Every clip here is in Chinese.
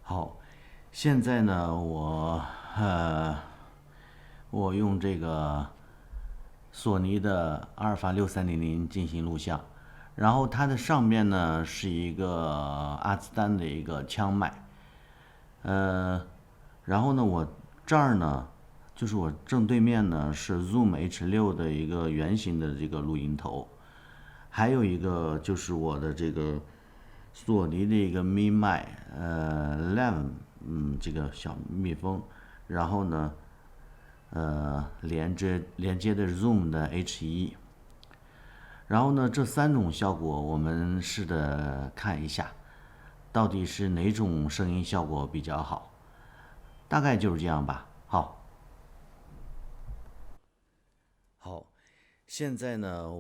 好，现在呢，呃，我用这个索尼的阿尔法6300进行录像，然后它的上面呢是一个阿兹丹的一个枪麦，呃，然后呢，我这儿呢，就是我正对面呢是 Zoom H6的一个圆形的这个录音头，还有一个就是我的这个索尼的一个 Mi 麦，Lam，这个小蜜蜂，然后呢，连接的 Zoom 的 H1，然后呢，这三种效果我们试着看一下，到底是哪种声音效果比较好，大概就是这样吧。好，现在呢，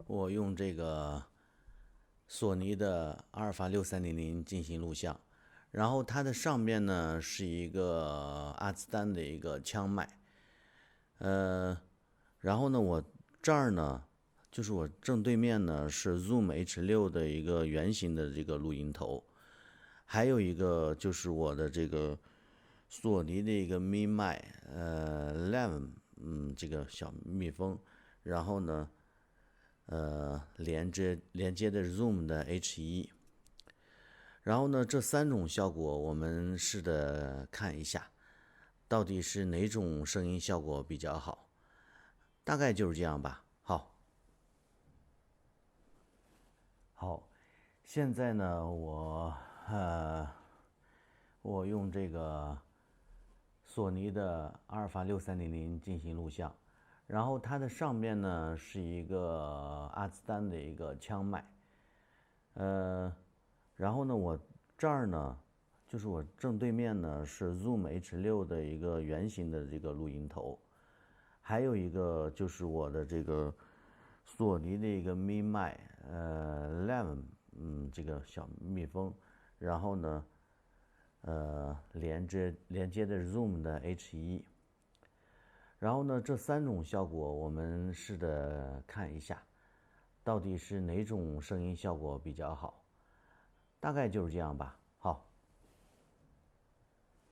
我用这个索尼的阿尔法6300进行录像，然后它的上面呢是一个阿兹丹的一个枪麦，呃，然后呢，我这儿呢，就是我正对面呢是 Zoom H6的一个圆形的这个录音头，还有一个就是我的这个索尼的一个 Mi 麦，Lam，这个小蜜蜂，然后呢，连接的 Zoom 的 H1，然后呢，这三种效果我们试着看一下，到底是哪种声音效果比较好，大概就是这样吧。好，现在呢，我用这个索尼的阿尔法6300进行录像，然后它的上面呢是一个阿兹丹的一个枪麦，呃，然后呢，我这儿呢，就是我正对面呢是 Zoom H6的一个圆形的这个录音头，还有一个就是我的这个索尼的一个 Mi 麦，Lam，这个小蜜蜂，然后呢，连接的 Zoom 的 H1，然后呢，这三种效果我们试着看一下，到底是哪种声音效果比较好，大概就是这样吧。